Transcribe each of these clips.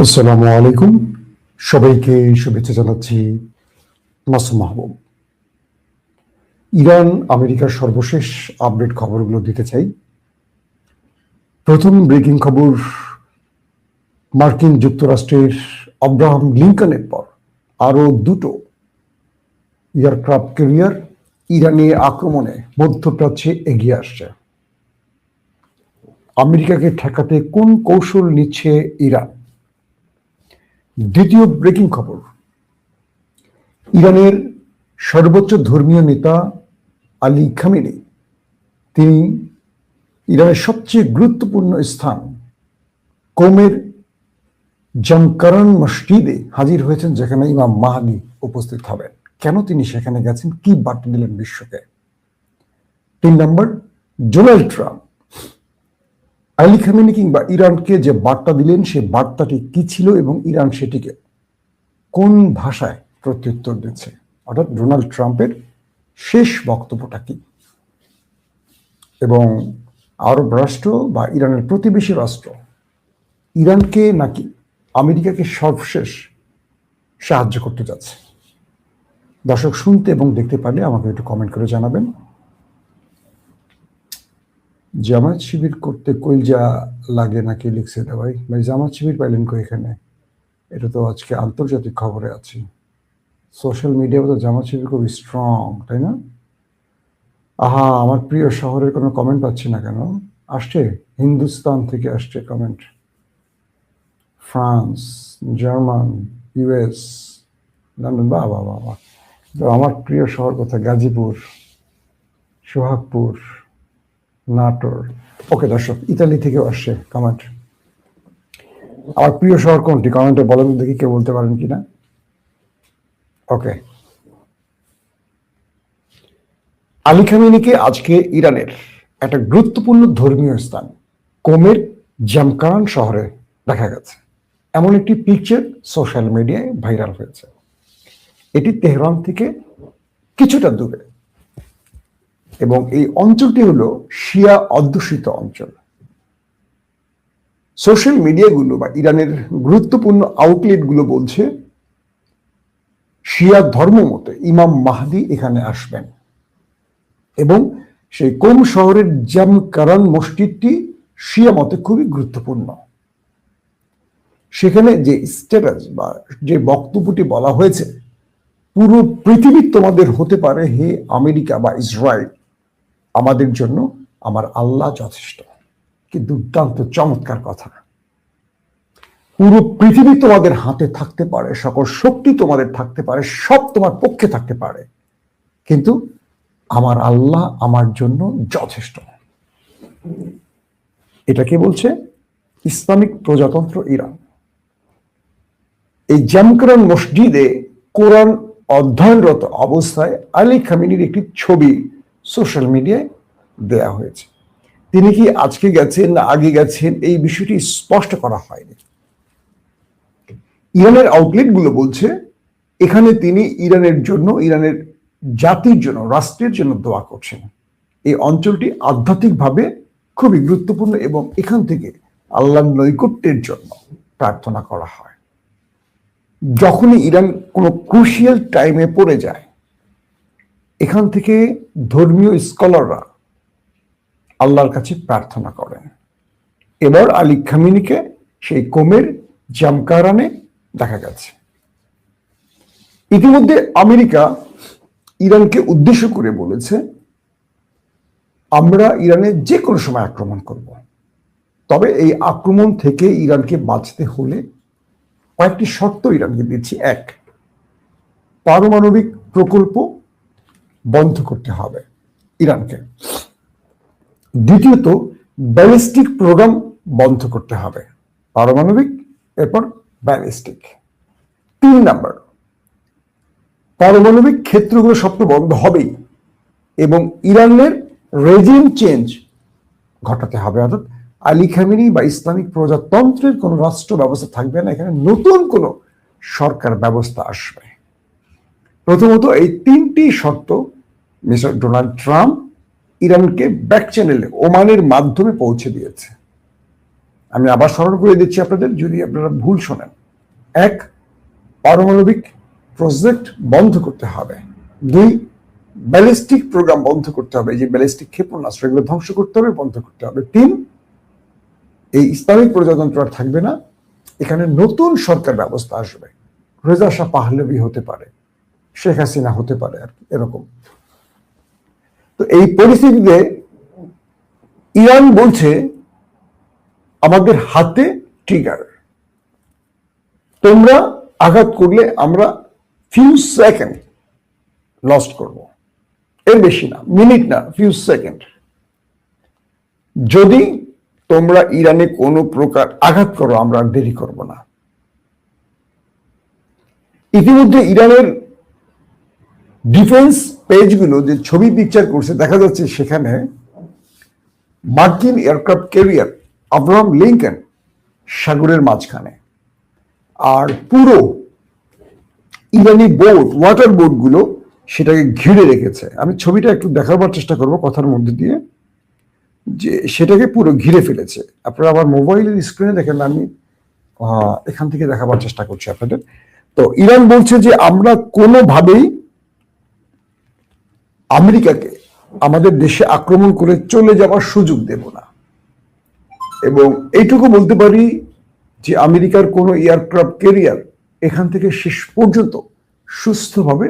আসসালামু আলাইকুম, সবাইকে শুভেচ্ছা জানাচ্ছি। মাসুম মাহবুব। ইরান আমেরিকার সর্বশেষ আপডেট খবরগুলো দিতে চাই। প্রথম ব্রেকিং খবর, মার্কিন যুক্তরাষ্ট্রের আব্রাহাম লিঙ্কনের পর আরো দুটো এয়ারক্রাফট ক্যারিয়ার ইরানে আক্রমণে মধ্যপ্রাচ্যে এগিয়ে আসছে। আমেরিকাকে ঠেকাতে কোন কৌশল নিচ্ছে ইরান? দ্বিতীয় ব্রেকিং খবর, ইরানের সর্বোচ্চ ধর্মীয় নেতা আলী খামেনি তিনি ইরানের সবচেয়ে গুরুত্বপূর্ণ স্থান কোমের জামকারান মসজিদে হাজির হয়েছেন, যেখানে ইমাম মাহদি উপস্থিত হবেন। কেন তিনি সেখানে গেছেন, কি বার্তা দিলেন বিশ্বকে? 3 নম্বর, ডোনাল্ড ট্রাম্প আলী খামেনি কিংবা ইরানকে যে বার্তা দিলেন, সে বার্তাটি কি ছিল এবং ইরান সেটিকে কোন ভাষায় প্রত্যুত্তর দিচ্ছে, অর্থাৎ ডোনাল্ড ট্রাম্পের শেষ বক্তব্যটা কি? এবং আরব রাষ্ট্র বা ইরানের প্রতিবেশী রাষ্ট্র ইরানকে নাকি আমেরিকাকে সর্বশেষ সাহায্য করতে যাচ্ছে? দর্শক, শুনতে এবং দেখতে পারলে আমাকে একটু কমেন্ট করে জানাবেন। জামাত শিবির করতে কইলজা লাগে নাকি লিখছে এটা? ভাই জামাত শিবির পাইলেন কই এখানে? এটা তো আজকে আন্তর্জাতিক খবরে আছে, সোশ্যাল মিডিয়াতে তো জামাত শিবির খুব স্ট্রং, তাই না? আহা, আমার প্রিয় শহরের কোনো কমেন্ট পাচ্ছি না কেন? আসছে হিন্দুস্তান থেকে, আসছে comment, France, German, US, London. বাহ বাহ বাহ বাহ। তো আমার প্রিয় শহর কোথায়? গাজীপুর, সোহাগপুর, নাটোর। ওকে দর্শক, ইতালি থেকেও আসছে কমেন্ট। আমার প্রিয় শহর কোনটি কমেন্টে বলেন দেখি, কেউ বলতে পারেন কিনা? ওকে, আলী খামেনিকে আজকে ইরানের একটা গুরুত্বপূর্ণ ধর্মীয় স্থান কোমের জামকারান শহরে দেখা গেছে। এমন একটি পিকচার সোশ্যাল মিডিয়ায় ভাইরাল হয়েছে। এটি তেহরান থেকে কিছুটা দূরে এবং এই অঞ্চলটি হলো শিয়া অধ্যুষিত অঞ্চল। সোশ্যাল মিডিয়াগুলো বা ইরানের গুরুত্বপূর্ণ আউটলেটগুলো বলছে শিয়া ধর্ম মতে ইমাম মাহদি এখানে আসবেন এবং সেই কোম শহরের জামকারান মসজিদটি শিয়া মতে খুবই গুরুত্বপূর্ণ। সেখানে যে স্ট্যাটাস বা যে বক্তব্যটি বলা হয়েছে, পুরো পৃথিবী তোমাদের হতে পারে হে আমেরিকা বা ইসরায়েল, আমাদের জন্য আমার আল্লাহ যথেষ্ট। কি দুর্দান্ত চমৎকার কথা! পুরো পৃথিবী তোমাদের হাতে থাকতে পারে, সকল শক্তি তোমাদের থাকতে পারে, সব তোমার পক্ষে থাকতে পারে, কিন্তু আমার আল্লাহ আমার জন্য যথেষ্ট। এটা কে বলছে? ইসলামিক প্রজাতন্ত্র ইরান। এই জামকারান মসজিদে কোরআন অধ্যয়নরত অবস্থায় আলী খামেনির একটি ছবি সোশ্যাল মিডিয়ায় দেয়া হয়েছে। তিনি কি আজকে গেছেন না আগে গেছেন, এই বিষয়টি স্পষ্ট করা হয়নি। ইরানের আউটলেটগুলো বলছে এখানে তিনি ইরানের জন্য, ইরানের জাতির জন্য, রাষ্ট্রের জন্য দোয়া করছেন। এই অঞ্চলটি আধ্যাত্মিকভাবে খুবই গুরুত্বপূর্ণ এবং এখান থেকে আল্লাহর নৈকট্যের জন্য প্রার্থনা করা হয়। যখনই ইরান কোনো ক্রুশিয়াল টাইমে পড়ে যায়, এখান থেকে ধর্মীয় স্কলাররা আল্লাহর কাছে প্রার্থনা করেন। এবার আলী খামেনিকে সেই কোমের জামকারানে দেখা গেছে। ইতিমধ্যে আমেরিকা ইরানকে উদ্দেশ্য করে বলেছে, আমরা ইরানে যে কোনো সময় আক্রমণ করব, তবে এই আক্রমণ থেকে ইরানকে বাঁচতে হলে কয়েকটি শর্ত ইরানকে দিচ্ছি। 1, পারমাণবিক প্রকল্প বন্ধ করতে হবে ইরানকে। দ্বিতীয়ত, ব্যালিস্টিক প্রোগ্রাম বন্ধ করতে হবে। পারমাণবিক, এরপর ব্যালিস্টিক। 3 নম্বর, পারমাণবিক ক্ষেত্রগুলো সব তো বন্ধ হবেই এবং ইরানের রেজিম চেঞ্জ ঘটাতে হবে, অর্থাৎ আলী খামেনি বা ইসলামিক প্রজাতন্ত্রের কোনো রাষ্ট্র ব্যবস্থা থাকবে না, এখানে নতুন কোনো সরকার ব্যবস্থা আসবে। প্রথমত এই 3টি শর্ত মিস্টার ডোনাল্ড ট্রাম্প ইরানকে ব্যাক চ্যানেলে ওমানের মাধ্যমে পৌঁছে দিয়েছে। আমি আবার স্মরণ করে দিচ্ছি আপনাদের, যদি আপনারা ভুল শোনেন। এক, পারমাণবিক প্রজেক্ট বন্ধ করতে হবে। দুই, ব্যালিস্টিক প্রোগ্রাম বন্ধ করতে হবে, যে ব্যালিস্টিক ক্ষেপণাস্ত্র এগুলো ধ্বংস করতে হবে, বন্ধ করতে হবে। তিন, এই ইসলামিক প্রজাতন্ত্র আর থাকবে না, এখানে নতুন সরকার ব্যবস্থা আসবে, রেজা শাহ পাহলভি হতে পারে, শেখ হাসিনা হতে পারে, আর এরকম। তো এই পরিস্থিতিতে ইরান বলছে আমাদের হাতে ট্রিগার, তোমরা আঘাত করলে আমরা ফিউ সেকেন্ড লস্ট করব, এর বেশি না, মিনিট না, ফিউ সেকেন্ড। যদি তোমরা ইরানে কোনো প্রকার আঘাত করো আমরা আর দেরি করব না। ইতিমধ্যে ইরানের ডিফেন্স পেজগুলো যে ছবি পিকচার করছে, দেখা যাচ্ছে সেখানে মার্কিন এয়ারক্রাফট ক্যারিয়ার আব্রাহাম লিঙ্কন সাগরের মাঝখানে, আর পুরো ইরানি বোট, ওয়াটার বোটগুলো সেটাকে ঘিরে রেখেছে। আমি ছবিটা একটু দেখাবার চেষ্টা করব কথার মধ্যে দিয়ে, যে সেটাকে পুরো ঘিরে ফেলেছে। আপনারা আবার মোবাইলের স্ক্রিনে দেখেন, আমি এখান থেকে দেখাবার চেষ্টা করছি আপনাদের। তো ইরান বলছে যে আমরা কোনোভাবেই আমেরিকাকে আমাদের দেশে আক্রমণ করে চলে যাওয়ার সুযোগ দেব না, এবং এইটুকু বলতে পারি যে আমেরিকার কোনো এয়ারক্রাফট ক্যারিয়ার এখান থেকে শেষ পর্যন্ত সুস্থভাবে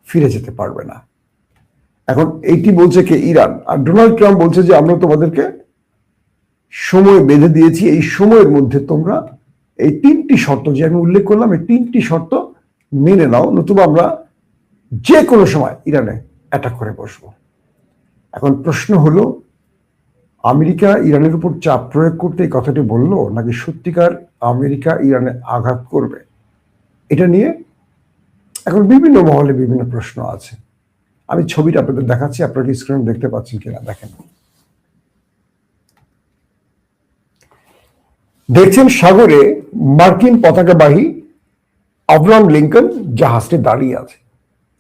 ফিরে যেতে পারবে না। এখন এইটি বলছে কে? ইরান। আর ডোনাল্ড ট্রাম্প বলছে যে আমরা তোমাদেরকে সময় বেঁধে দিয়েছি, এই সময়ের মধ্যে তোমরা এই তিনটি শর্ত যে আমি উল্লেখ করলাম, এই তিনটি শর্ত মেনে নাও, নতুবা আমরা যে কোনো সময় ইরানে অ্যাটাক করে বসবো। এখন প্রশ্ন হলো, আমেরিকা ইরানের উপর চাপ প্রয়োগ করতে এই কথাটি বললো, নাকি সত্যিকার আমেরিকা ইরানে আঘাত করবে? এটা নিয়ে এখন বিভিন্ন মহলে বিভিন্ন প্রশ্ন আছে। আমি ছবিটা আপনাদের দেখাচ্ছি, আপনারা কি স্ক্রিনে দেখতে পাচ্ছেন কিনা দেখেন। দেখছেন সাগরে মার্কিন পতাকাবাহী আব্রাহাম লিঙ্কন জাহাজটি দাঁড়িয়ে আছে,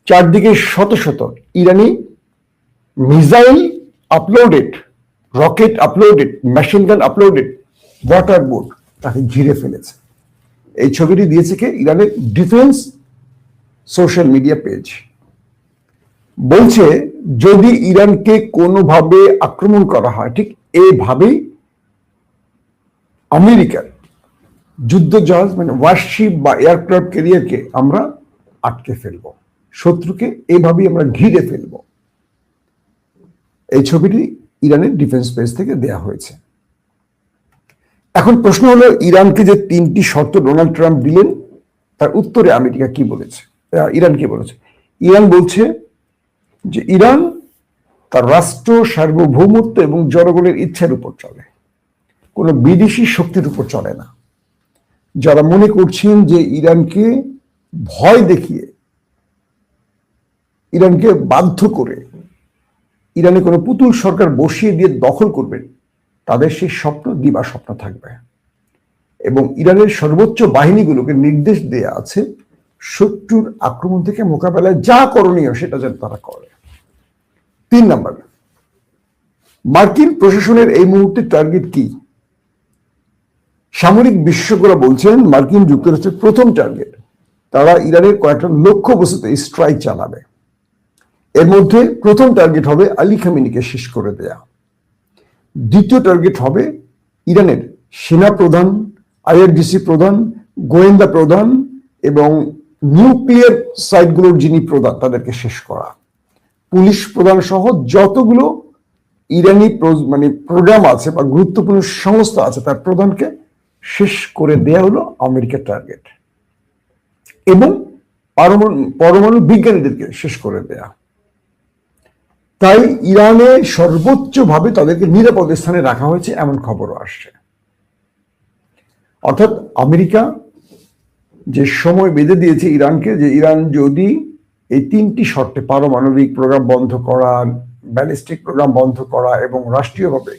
চারদিকে শত শত ইরানি missile uploaded, rocket uploaded, machine gun uploaded water boat তাকে ঘিরে ফেলেছে। এই ছবিটি দিয়েছে কে? ইরানের ডিফেন্স সোশ্যাল মিডিয়া পেজ। বলছে যদি ইরানকে কোনোভাবে আক্রমণ করা হয়, ঠিক এইভাবেই আমেরিকার যুদ্ধ জাহাজ মানে ওয়ারশিপ বা এয়ারক্রাফট ক্যারিয়ারকে আমরা আটকে ফেলব, শত্রুকে এইভাবেই আমরা ঘিরে ফেলব। এই ছবিটি ইরানের ডিফেন্স পেজ থেকে দেয়া হয়েছে। এখন প্রশ্ন হলো, ইরানকে যে তিনটি শর্ত ডোনাল্ড ট্রাম্প দিলেন, তার উত্তরে আমেরিকা কি বলেছে, ইরান কি বলেছে? ইরান বলছে যে ইরান তার রাষ্ট্র সার্বভৌমত্ব এবং জনগণের ইচ্ছার উপর চলে, কোনো বিদেশি শক্তির উপর চলে না। যারা মনে করছেন যে ইরানকে ভয় দেখিয়ে, ইরানকে বাধ্য করে ইরানে কোনো পুতুল সরকার বসিয়ে দিয়ে দখল করবেন, তাদের সেই স্বপ্ন দিবা স্বপ্ন থাকবে। এবং ইরানের সর্বোচ্চ বাহিনীগুলোকে নির্দেশ দেয়া আছে শত্রুর আক্রমণ থেকে মোকাবেলায় যা করণীয় সেটা যেন তারা করে। 3 নাম্বার, মার্কিন প্রশাসনের এই মুহূর্তে টার্গেট কি? সামরিক বিশেষজ্ঞরা বলছেন মার্কিন যুক্তরাষ্ট্রের প্রথম টার্গেট, তারা ইরানের কয়েকটা লক্ষ্য বস্তুতে স্ট্রাইক চালাবে। এর মধ্যে প্রথম টার্গেট হবে আলী খামেনিকে শেষ করে দেয়া, দ্বিতীয় টার্গেট হবে ইরানের সেনা প্রধান, আইআরজিসি প্রধান, গোয়েন্দা প্রধান এবং নিউক্লিয়ার সাইটগুলোর যিনি প্রধান তাদেরকে শেষ করা, পুলিশ প্রধান সহ যতগুলো ইরানি মানে প্রোগ্রাম আছে বা গুরুত্বপূর্ণ সংস্থা আছে তার প্রধানকে শেষ করে দেয়া হলো আমেরিকার টার্গেট, এবং পরমাণু বিজ্ঞানীদেরকে শেষ করে দেয়া। তাই ইরানে সর্বোচ্চভাবে তাদেরকে নিরাপদ স্থানে রাখা হয়েছে এমন খবরও আসছে। অর্থাৎ আমেরিকা যে সময় বেঁধে দিয়েছে ইরানকে, যে ইরান যদি এই তিনটি শর্তে, পারমাণবিক প্রোগ্রাম বন্ধ করা, ব্যালিস্টিক প্রোগ্রাম বন্ধ করা এবং রাষ্ট্রীয়ভাবে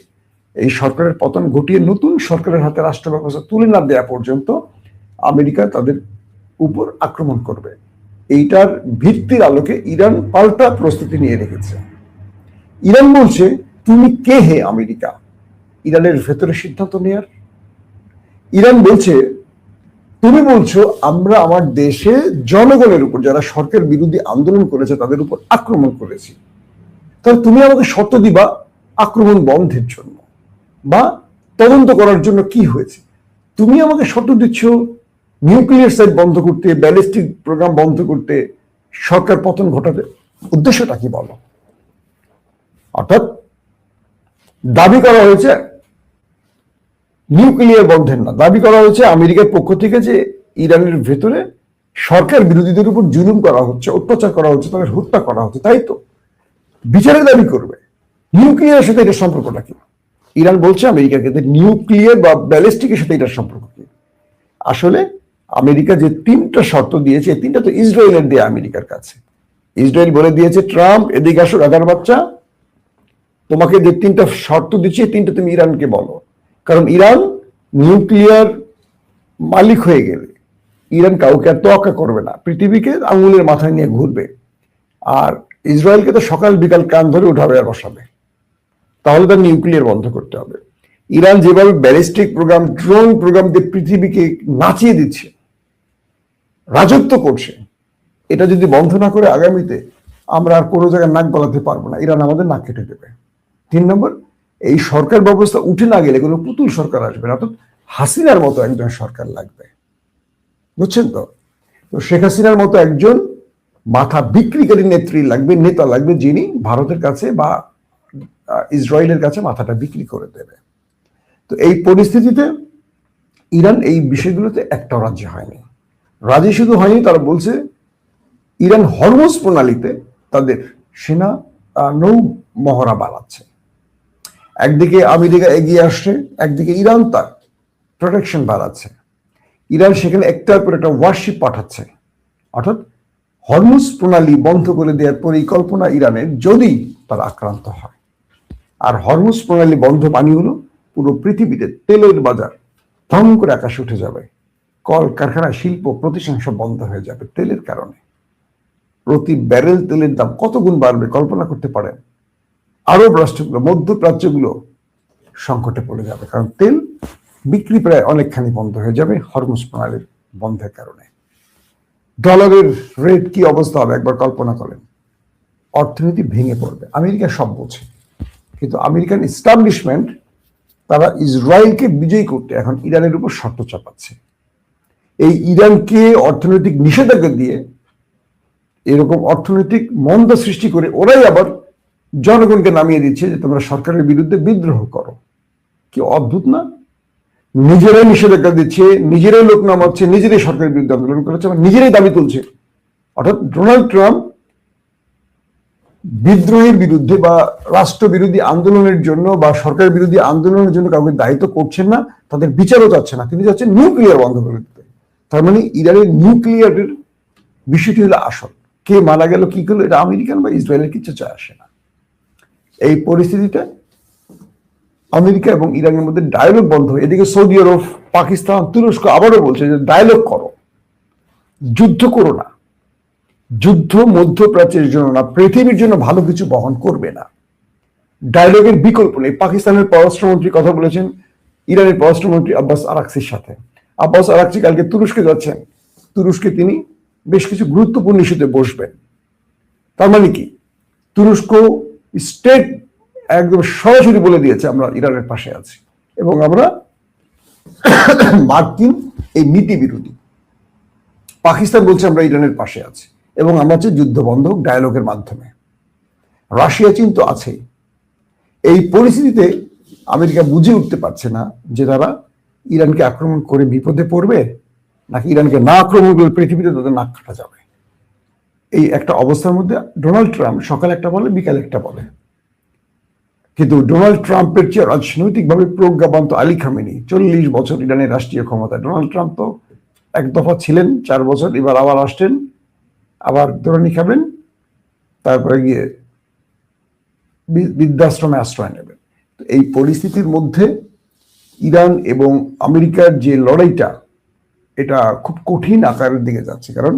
এই সরকারের পতন ঘটিয়ে নতুন সরকারের হাতে রাষ্ট্র ব্যবস্থা তুলে না দেওয়া পর্যন্ত আমেরিকা তাদের উপর আক্রমণ করবে, এইটার ভিত্তির আলোকে ইরান পাল্টা প্রস্তুতি নিয়ে রেখেছে। ইরান বলছে তুমি কে হে আমেরিকা ইরানের ভেতরে সিদ্ধান্ত নেয়ার? ইরান বলছে তুমি বলছো আমরা আমার দেশে জনগণের উপর যারা সরকার বিরোধী আন্দোলন করেছে তাদের উপর আক্রমণ করেছি, তাহলে তুমি আমাকে শর্ত দিবা আক্রমণ বন্ধের জন্য বা তদন্ত করার জন্য কি হয়েছে। তুমি আমাকে শর্ত দিচ্ছ নিউক্লিয়ার সাইট বন্ধ করতে, ব্যালিস্টিক প্রোগ্রাম বন্ধ করতে, সরকার পতন ঘটাতে। উদ্দেশ্যটা কি বলো? অর্থাৎ দাবি করা হয়েছে নিউক্লিয়ার বন্ধের না, দাবি করা হয়েছে আমেরিকার পক্ষ থেকে যে ইরানের ভেতরে সরকার বিরোধীদের উপর জুলুম করা হচ্ছে, অত্যাচার করা হচ্ছে, তাদের হত্যা করা হচ্ছে, তাই তো বিচারের দাবি করবে। নিউক্লিয়ারের সাথে এটার সম্পর্কটা কি? ইরান বলছে আমেরিকাকে নিউক্লিয়ার বা ব্যালিস্টিকের সাথে এটার সম্পর্ক কি? আসলে আমেরিকা যে 3টা শর্ত দিয়েছে, এই 3টা তো ইসরায়েলের দেয়া আমেরিকার কাছে। ইসরায়েল বলে দিয়েছে ট্রাম্প এদিকে আসো রাজার বাচ্চা, তোমাকে যে 3টা শর্ত দিচ্ছে 3টা তুমি ইরানকে বলো। কারণ ইরান নিউক্লিয়ার মালিক হয়ে গেলে ইরান কাউকে আর তোয়াক্কা করবে না, পৃথিবীকে আঙুলের মাথায় নিয়ে ঘুরবে, আর ইসরায়েলকে তো সকাল বিকাল কান ধরে উঠাবে আর বসাবে। তাহলে তার নিউক্লিয়ার বন্ধ করতে হবে। ইরান যেভাবে ব্যালিস্টিক প্রোগ্রাম, ড্রোন প্রোগ্রাম দিয়ে পৃথিবীকে নাচিয়ে দিচ্ছে, রাজত্ব করছে, এটা যদি বন্ধ না করে আগামীতে আমরা আর কোনো জায়গায় নাক গলাতে পারবো না, ইরান আমাদের নাক কেটে দেবে। 3 নম্বর, এই সরকার ব্যবস্থা উঠে না গেলে কোনো পুতুল সরকার আসবে না, অর্থাৎ হাসিনার মতো একজন সরকার লাগবে, বুঝছেন তো? তো শেখ হাসিনার মতো একজন মাথা বিক্রিকারী নেত্রী লাগবে, নেতা লাগবে, যিনি ভারতের কাছে বা ইসরায়েলের কাছে মাথাটা বিক্রি করে দেবে। তো এই পরিস্থিতিতে ইরান এই বিষয়গুলোতে একটাও রাজি হয়নি। রাজি শুধু হয়নি, তারা বলছে ইরান হরমুজ প্রণালীতে তাদের সেনা নৌ মহড়া বাড়াচ্ছে। একদিকে আমেরিকা এগিয়ে আসছে, একদিকে ইরান তার প্রোটেকশন বাড়াচ্ছে। ইরান সেখানে একটার পর একটা ওয়ারশিপ পাঠাচ্ছে, অর্থাৎ হরমুজ প্রণালী বন্ধ করে দেওয়ার পরিকল্পনা ইরানের যদি তারা আক্রান্ত হয়। আর হরমুজ প্রণালী বন্ধ মানে হলো পুরো পৃথিবীতে তেলের বাজার ভং করে আকাশে উঠে যাবে, কল কারখানা, শিল্প প্রতিষ্ঠান সব বন্ধ হয়ে যাবে তেলের কারণে। প্রতি ব্যারেল তেলের দাম কত গুণ বাড়বে কল্পনা করতে পারেন? আরব রাষ্ট্রগুলো, মধ্যপ্রাচ্যগুলো সংকটে পড়ে যাবে, কারণ তেল বিক্রি প্রায় অনেকখানি বন্ধ হয়ে যাবে হরমুজ প্রণালীর বন্ধের কারণে। ডলারের রেট কি অবস্থা হবে একবার কল্পনা করেন। অর্থনীতি ভেঙে পড়বে। আমেরিকা সব বোঝে, কিন্তু আমেরিকান এস্টাবলিশমেন্ট তারা ইসরায়েলকে বিজয়ী করতে এখন ইরানের উপর শর্ত চাপাচ্ছে। এই ইরানকে অর্থনৈতিক নিষেধাজ্ঞা দিয়ে এরকম অর্থনৈতিক মন্দা সৃষ্টি করে ওরাই আবার জনগণকে নামিয়ে দিচ্ছে যে তোমরা সরকারের বিরুদ্ধে বিদ্রোহ করো। কি অদ্ভুত না? নিজেরাই নিষেধাজ্ঞা দিচ্ছে, নিজেরাই লোক নামাচ্ছে, নিজেরাই সরকারের বিরুদ্ধে আন্দোলন করেছে, নিজেরাই দাবি তুলছে। অর্থাৎ ডোনাল্ড ট্রাম্প বিদ্রোহের বিরুদ্ধে বা রাষ্ট্রবিরোধী আন্দোলনের জন্য বা সরকার বিরোধী আন্দোলনের জন্য কাউকে দায়িত্ব করছেন না, তাদের বিচারও চাচ্ছে না, তিনি চাচ্ছেন নিউক্লিয়ার বন্ধ করে দিতে। তার মানে ইরানের নিউক্লিয়ারের বিষয়টি হলো আসল। কে মারা গেল কি করলো এটা আমেরিকান বা ইসরায়েলের কিছু চায় আসে না। এই পরিস্থিতিতে আমেরিকা এবং ইরানের মধ্যে ডায়ালগ বন্ধ হয়। এদিকে সৌদি আরব, পাকিস্তান, তুরস্ক আবারও বলছে যে ডায়ালগ করো, যুদ্ধ করো না। যুদ্ধ মধ্যপ্রাচ্যের জন্য না, পৃথিবীর জন্য ভালো কিছু বহন করবে না। ডায়ালগের বিকল্প নেই। পাকিস্তানের পররাষ্ট্রমন্ত্রী কথা বলেছেন ইরানের পররাষ্ট্রমন্ত্রী আব্বাস আরাকচির সাথে। আব্বাস আরাকচি কালকে তুরস্কে যাচ্ছেন, তুরস্কে তিনি বেশ কিছু গুরুত্বপূর্ণ ইস্যুতে বসবেন। তার মানে কি, তুরস্ক স্টেট একদম সরাসরি বলে দিয়েছে আমরা ইরানের পাশে আছি এবং আমরা মার্কিন এই নীতি বিরোধী। পাকিস্তান বলছে আমরা ইরানের পাশে আছি এবং আমরা চাই যুদ্ধ বন্ধ হোক ডায়ালগের মাধ্যমে। রাশিয়া, চীন তো আছেই। এই পরিস্থিতিতে আমেরিকা বুঝে উঠতে পারছে না যে তারা ইরানকে আক্রমণ করে বিপদে পড়বে নাকি ইরানকে না আক্রমণ করে পৃথিবীতে তাদের নাক কাটা যাবে। এই একটা অবস্থার মধ্যে ডোনাল্ড ট্রাম্প সকালে একটা বলে, বিকালে একটা বলে। কিন্তু ডোনাল্ড ট্রাম্পের চেয়ে রাজনৈতিকভাবে প্রজ্ঞাবন্ত আলী খামেনি 40 বছর ইরানের রাষ্ট্রীয় ক্ষমতায়। ডোনাল্ড ট্রাম্প তো এক দফা ছিলেন 4 বছর, এবার আবার আসছেন, আবার দৌড়ানি খাবেন, তারপরে গিয়ে বৃদ্ধাশ্রমে আশ্রয় নেবেন। তো এই পরিস্থিতির মধ্যে ইরান এবং আমেরিকার যে লড়াইটা, এটা খুব কঠিন আকারের দিকে যাচ্ছে। কারণ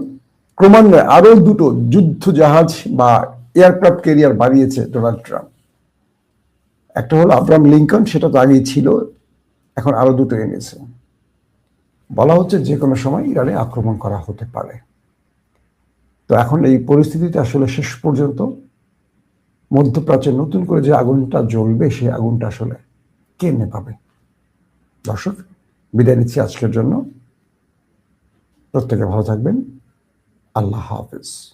ক্রমান্বয়ে আরো 2টো যুদ্ধ জাহাজ বা এয়ারক্রাফট ক্যারিয়ার বাড়িয়েছে ডোনাল্ড ট্রাম্প। একটা হলো আব্রাহাম লিঙ্কন, সেটা তো আগেই ছিল, এখন আরো 2টো এনেছে। বলা হচ্ছে যে কোনো সময় ইরানে আক্রমণ করা হতে পারে। তো এখন এই পরিস্থিতিতে আসলে শেষ পর্যন্ত মধ্যপ্রাচ্যে নতুন করে যে আগুনটা জ্বলবে, সেই আগুনটা আসলে কে নেভাবে? দর্শক, বিদায় নিচ্ছি আজকের জন্য। প্রত্যেকে ভালো থাকবেন। আল্লাহ হাফেজ।